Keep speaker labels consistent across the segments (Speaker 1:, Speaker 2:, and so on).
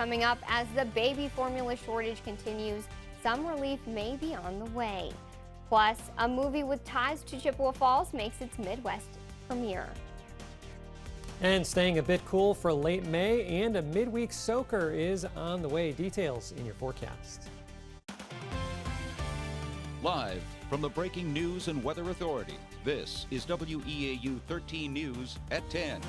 Speaker 1: coming up as the baby formula shortage continues. Some relief may be on the way. Plus, a movie with ties to Chippewa Falls makes its Midwest premiere.
Speaker 2: And staying a bit cool for late May, and a midweek soaker is on the way. Details in your forecast.
Speaker 3: Live from the Breaking News and Weather Authority, this is WEAU 13 News at 10.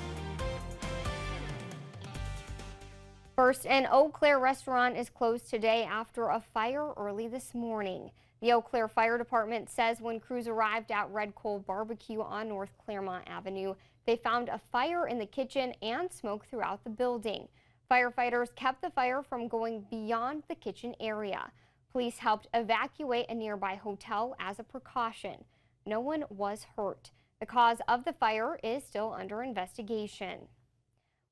Speaker 1: First, an Eau Claire restaurant is closed today after a fire early this morning. The Eau Claire Fire Department says when crews arrived at Red Coal Barbecue on North Claremont Avenue, they found a fire in the kitchen and smoke throughout the building. Firefighters kept the fire from going beyond the kitchen area. Police helped evacuate a nearby hotel as a precaution. No one was hurt. The cause of the fire is still under investigation.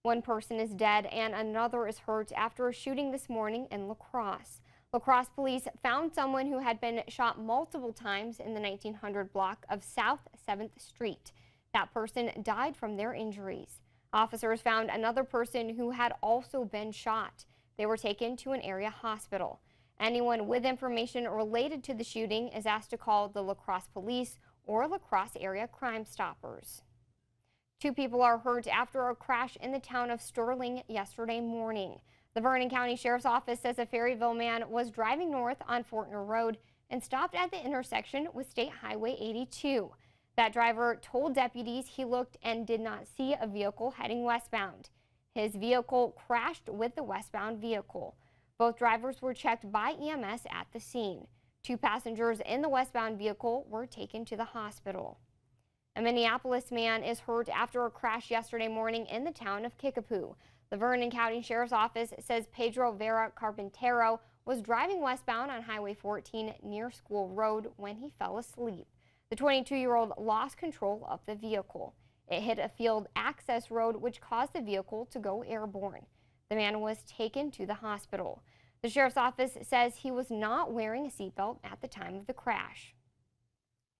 Speaker 1: One person is dead and another is hurt after a shooting this morning in La Crosse. La Crosse police found someone who had been shot multiple times in the 1900 block of South 7th Street. That person died from their injuries. Officers found another person who had also been shot. They were taken to an area hospital. Anyone with information related to the shooting is asked to call the La Crosse Police or La Crosse Area Crime Stoppers. 2 people are hurt after a crash in the town of Sterling yesterday morning. The Vernon County Sheriff's Office says a Ferryville man was driving north on Fortner Road and stopped at the intersection with State Highway 82. That driver told deputies he looked and did not see a vehicle heading westbound. His vehicle crashed with the westbound vehicle. Both drivers were checked by EMS at the scene. 2 passengers in the westbound vehicle were taken to the hospital. A Minneapolis man is hurt after a crash yesterday morning in the town of Kickapoo. The Vernon County Sheriff's Office says Pedro Vera Carpintero was driving westbound on Highway 14 near School Road when he fell asleep. The 22-year-old lost control of the vehicle. It hit a field access road, which caused the vehicle to go airborne. The man was taken to the hospital. The Sheriff's Office says he was not wearing a seatbelt at the time of the crash.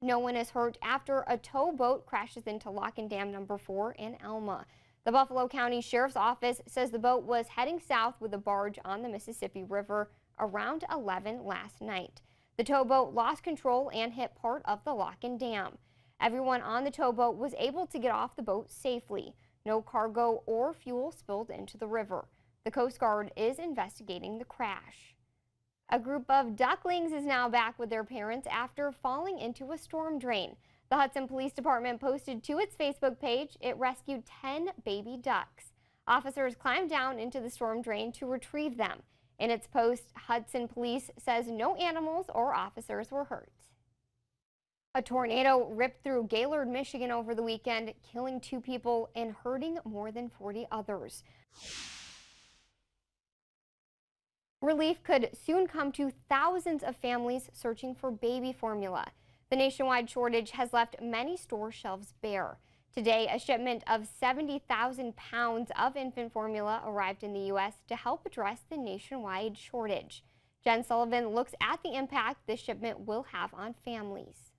Speaker 1: No one is hurt after a towboat crashes into Lock and Dam number 4 in Alma. The Buffalo County Sheriff's Office says the boat was heading south with a barge on the Mississippi River around 11 last night. The towboat lost control and hit part of the Lock and Dam. Everyone on the towboat was able to get off the boat safely. No cargo or fuel spilled into the river. The Coast Guard is investigating the crash. A group of ducklings is now back with their parents after falling into a storm drain. The Hudson Police Department posted to its Facebook page it rescued 10 baby ducks. Officers climbed down into the storm drain to retrieve them. In its post, Hudson Police says no animals or officers were hurt. A tornado ripped through Gaylord, Michigan over the weekend, killing 2 people and hurting more than 40 others. Relief could soon come to thousands of families searching for baby formula. The nationwide shortage has left many store shelves bare. Today, a shipment of 70,000 pounds of infant formula arrived in the U.S. to help address the nationwide shortage. Jen Sullivan looks at the impact this shipment will have on families.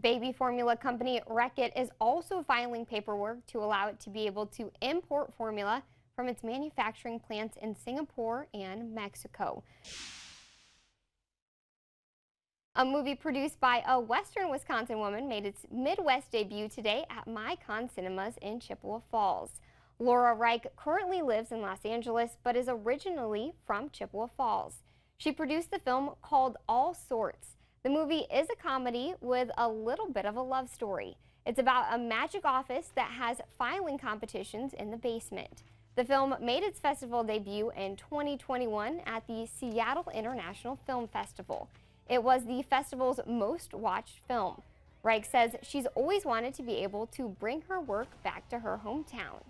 Speaker 1: Baby formula company Reckitt is also filing paperwork to allow it to be able to import formula from its manufacturing plants in Singapore and Mexico. A movie produced by a Western Wisconsin woman made its Midwest debut today at MyCon Cinemas in Chippewa Falls. Laura Reich currently lives in Los Angeles but is originally from Chippewa Falls. She produced the film called All Sorts. The movie is a comedy with a little bit of a love story. It's about a magic office that has filing competitions in the basement. The film made its festival debut in 2021 at the Seattle International Film Festival. It was the festival's most watched film. Reich says she's always wanted to be able to bring her work back to her hometown.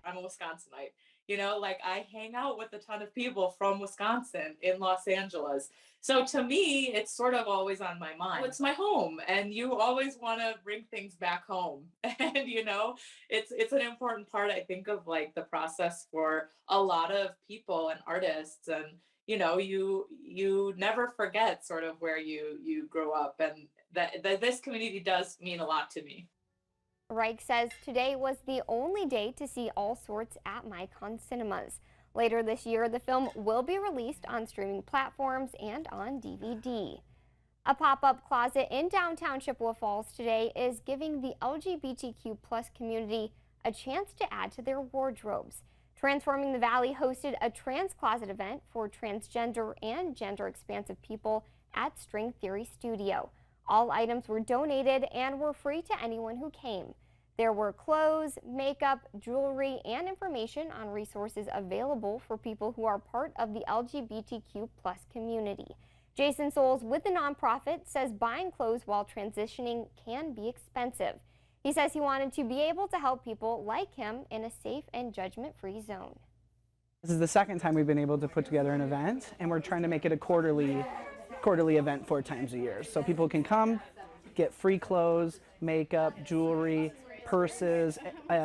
Speaker 4: I'm a Wisconsinite. You know, like I hang out with a ton of people from Wisconsin in Los Angeles. So to me, it's sort of always on my mind. It's my home, and you always want to bring things back home. And, you know, it's an important part, I think, of like the process for a lot of people and artists. And, you know, you never forget sort of where you grew up, and that this community does mean a lot to me.
Speaker 1: Reich says today was the only day to see All Sorts at MyCon Cinemas. Later this year, the film will be released on streaming platforms and on DVD. A pop-up closet in downtown Chippewa Falls today is giving the LGBTQ+ community a chance to add to their wardrobes. Transforming the Valley hosted a trans closet event for transgender and gender-expansive people at String Theory Studio. All items were donated and were free to anyone who came. There were clothes, makeup, jewelry, and information on resources available for people who are part of the LGBTQ+ community. Jason Souls with the nonprofit says buying clothes while transitioning can be expensive. He says he wanted to be able to help people like him in a safe and judgment-free zone.
Speaker 5: This is the second time we've been able to put together an event, and we're trying to make it a quarterly event 4 times a year. So people can come, get free clothes, makeup, jewelry, purses,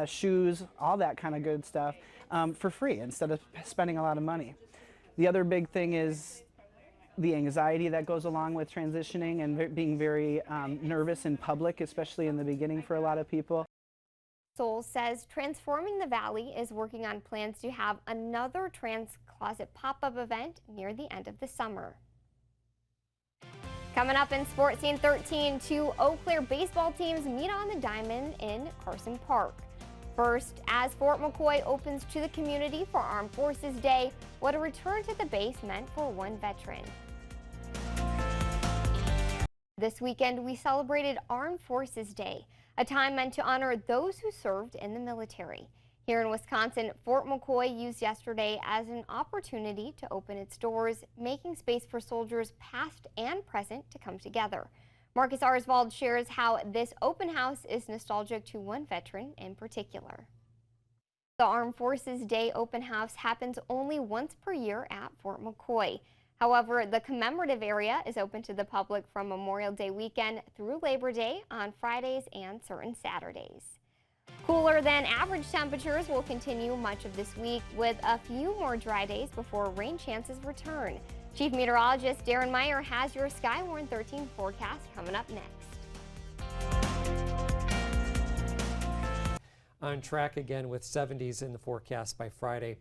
Speaker 5: shoes, all that kind of good stuff for free instead of spending a lot of money. The other big thing is the anxiety that goes along with transitioning and being very nervous in public, especially in the beginning for a lot of people.
Speaker 1: Souls says Transforming the Valley is working on plans to have another trans closet pop-up event near the end of the summer. Coming up in Sports Scene 13, 2 Eau Claire baseball teams meet on the diamond in Carson Park. First, as Fort McCoy opens to the community for Armed Forces Day, what a return to the base meant for one veteran. This weekend, we celebrated Armed Forces Day, a time meant to honor those who served in the military. Here in Wisconsin, Fort McCoy used yesterday as an opportunity to open its doors, making space for soldiers past and present to come together. Marcus Arsvald shares how this open house is nostalgic to one veteran in particular. The Armed Forces Day open house happens only once per year at Fort McCoy. However, the commemorative area is open to the public from Memorial Day weekend through Labor Day on Fridays and certain Saturdays. Cooler than average temperatures will continue much of this week with a few more dry days before rain chances return. Chief Meteorologist Darren Meyer has your Skywarn 13 forecast coming up next.
Speaker 2: On track again with 70s in the forecast by Friday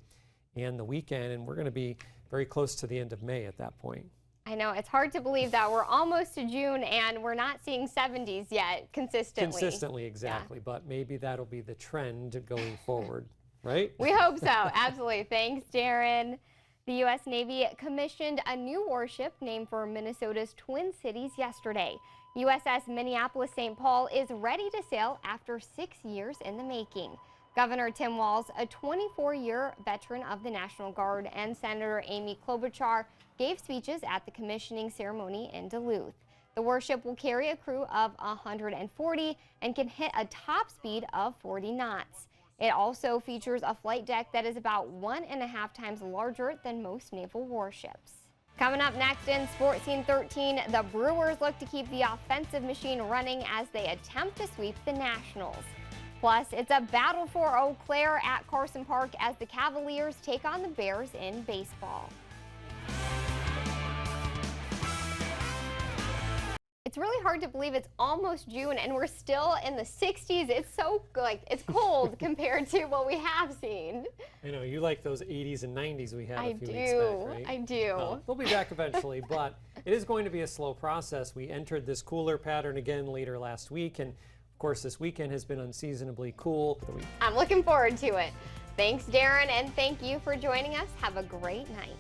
Speaker 2: and the weekend, and we're going to be very close to the end of May at that point.
Speaker 1: I know, it's hard to believe that we're almost to June and we're not seeing 70s yet consistently.
Speaker 2: Consistently, exactly, yeah. But maybe that'll be the trend going forward, right?
Speaker 1: We hope so, absolutely. Thanks, Darren. The U.S. Navy commissioned a new warship named for Minnesota's Twin Cities yesterday. USS Minneapolis-St. Paul is ready to sail after 6 years in the making. Governor Tim Walz, a 24-year veteran of the National Guard, and Senator Amy Klobuchar gave speeches at the commissioning ceremony in Duluth. The warship will carry a crew of 140 and can hit a top speed of 40 knots. It also features a flight deck that is about 1.5 times larger than most naval warships. Coming up next in Sports Scene 13, the Brewers look to keep the offensive machine running as they attempt to sweep the Nationals. Plus, it's a battle for Eau Claire at Carson Park as the Cavaliers take on the Bears in baseball. It's really hard to believe it's almost June and we're still in the 60s. It's so, it's cold compared to what we have seen.
Speaker 2: I know, you like those 80s and 90s we had a few weeks back, right?
Speaker 1: I do.
Speaker 2: We'll be back eventually, but it is going to be a slow process. We entered this cooler pattern again later last week, and of course this weekend has been unseasonably cool.
Speaker 1: I'm looking forward to it. Thanks, Darren, and thank you for joining us. Have a great night.